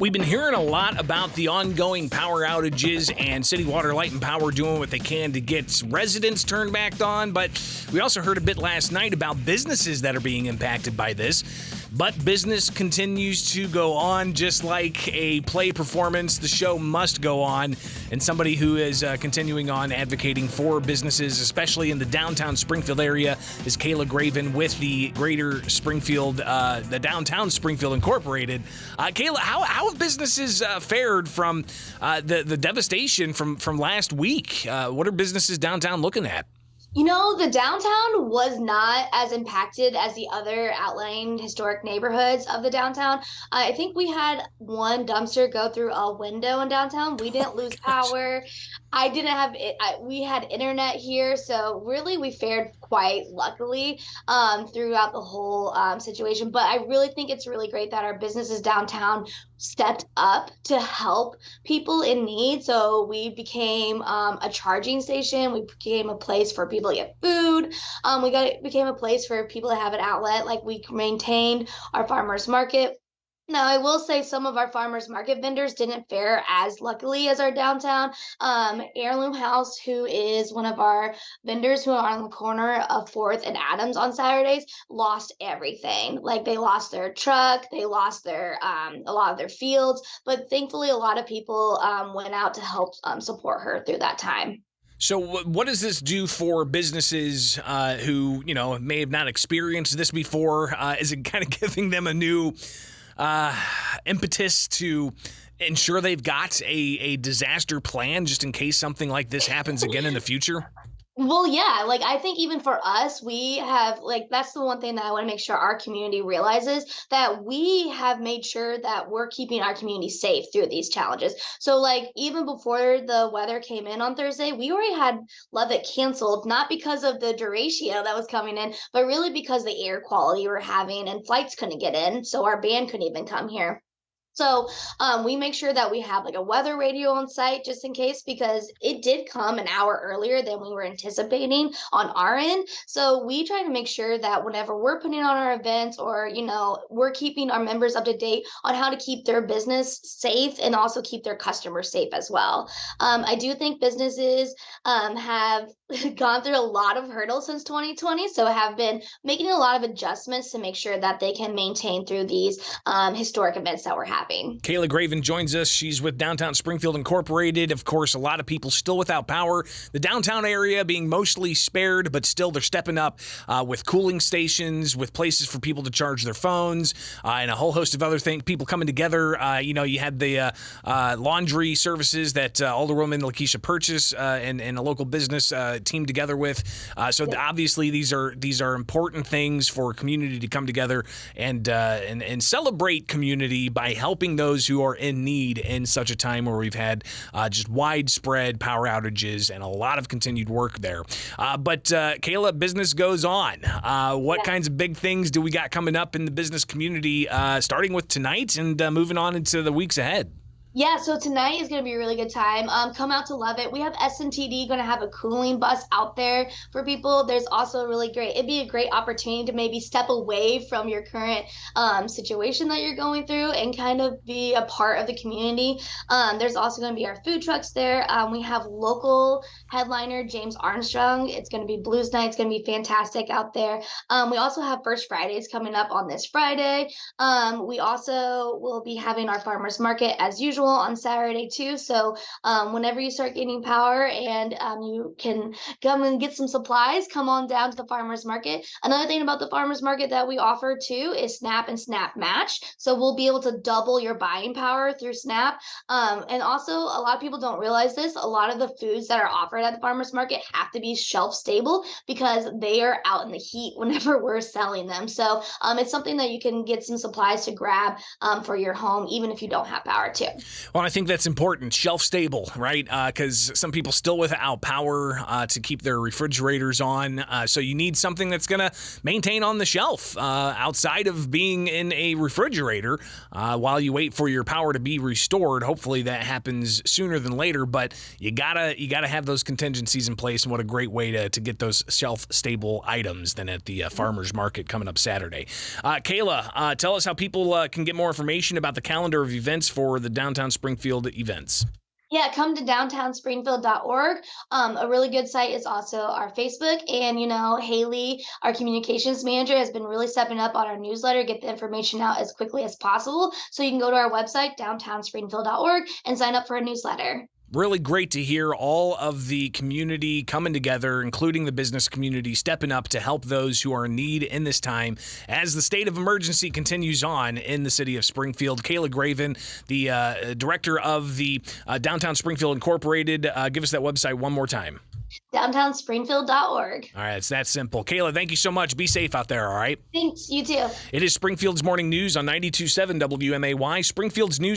We've been hearing a lot about the ongoing power outages and City Water, Light and Power doing what they can to get residents turned back on, but we also heard a bit last night about businesses that are being impacted by this. But business continues to go on just like a play performance. The show must go on. And somebody who is continuing on advocating for businesses, especially in the downtown Springfield area, is Kayla Graven with the Greater Springfield, the Downtown Springfield Incorporated. Kayla, how have businesses fared from the devastation from last week? What are businesses downtown looking at? You know, the downtown was not as impacted as the other outlying historic neighborhoods of the downtown. I think we had one dumpster go through a window in downtown. We didn't lose power. I didn't have it. We had internet here, so really we fared quite luckily throughout the whole situation. But I really think it's really great that our businesses downtown stepped up to help people in need. So we became a charging station. We became a place for people to get food. Became a place for people to have an outlet. Like, we maintained our farmers market. Now, I will say some of our farmers market vendors didn't fare as luckily as our downtown. Heirloom House, who is one of our vendors who are on the corner of 4th and Adams on Saturdays, lost everything. Like, they lost their truck, they lost their a lot of their fields, but thankfully a lot of people went out to help support her through that time. So what does this do for businesses who, may have not experienced this before? Is it kind of giving them a new impetus to ensure they've got a disaster plan just in case something like this happens again in the future? Well, yeah, like, I think even for us, we have, like, that's the one thing that I want to make sure our community realizes, that we have made sure that we're keeping our community safe through these challenges. So, like, even before the weather came in on Thursday, we already had Levitt canceled, not because of the derecho that was coming in, but really because the air quality we're having, and flights couldn't get in, so our band couldn't even come here. So we make sure that we have like a weather radio on site just in case, because it did come an hour earlier than we were anticipating on our end. So we try to make sure that whenever we're putting on our events, or, we're keeping our members up to date on how to keep their business safe and also keep their customers safe as well. I do think businesses have gone through a lot of hurdles since 2020, so have been making a lot of adjustments to make sure that they can maintain through these historic events that we're having. Kayla Graven joins us. She's with Downtown Springfield Incorporated. Of course, a lot of people still without power. The downtown area being mostly spared, but still they're stepping up with cooling stations, with places for people to charge their phones, and a whole host of other things. People coming together. You had the laundry services that Alderwoman Lakeisha Purchase and a local business teamed together with. So obviously these are important things for community to come together and celebrate community by helping those who are in need in such a time where we've had just widespread power outages and a lot of continued work there. But Kayla, business goes on. What kinds of big things do we got coming up in the business community, starting with tonight and moving on into the weeks ahead? Yeah, so tonight is going to be a really good time. Come out to love it. We have SMTD going to have a cooling bus out there for people. There's also it'd be a great opportunity to maybe step away from your current situation that you're going through and kind of be a part of the community. There's also going to be our food trucks there. We have local headliner James Armstrong. It's going to be Blues Night. It's going to be fantastic out there. We also have First Fridays coming up on this Friday. We also will be having our farmers market as usual on Saturday too. So whenever you start getting power and you can come and get some supplies, come on down to the farmers market. Another thing about the farmers market that we offer too is Snap and Snap Match. So we'll be able to double your buying power through Snap. And also, a lot of people don't realize this. A lot of the foods that are offered at the farmers market have to be shelf stable because they are out in the heat whenever we're selling them. So it's something that you can get some supplies to grab for your home, even if you don't have power too. Well, I think that's important. Shelf stable, right? Because some people still without power to keep their refrigerators on. So you need something that's going to maintain on the shelf outside of being in a refrigerator while you wait for your power to be restored. Hopefully that happens sooner than later, but you gotta have those contingencies in place. And what a great way to get those shelf stable items than at the farmers market coming up Saturday. Kayla, tell us how people can get more information about the calendar of events for the Downtown Springfield events. Yeah, come to downtownspringfield.org. A really good site is also our Facebook. And, Haley, our communications manager, has been really stepping up on our newsletter, get the information out as quickly as possible. So you can go to our website, downtownspringfield.org, and sign up for a newsletter. Really great to hear all of the community coming together, including the business community, stepping up to help those who are in need in this time as the state of emergency continues on in the city of Springfield. Kayla Graven, the director of the Downtown Springfield Incorporated. Give us that website one more time. Downtownspringfield.org. All right, it's that simple. Kayla, thank you so much. Be safe out there, all right? Thanks, you too. It is Springfield's Morning News on 92.7 WMAY, Springfield's news.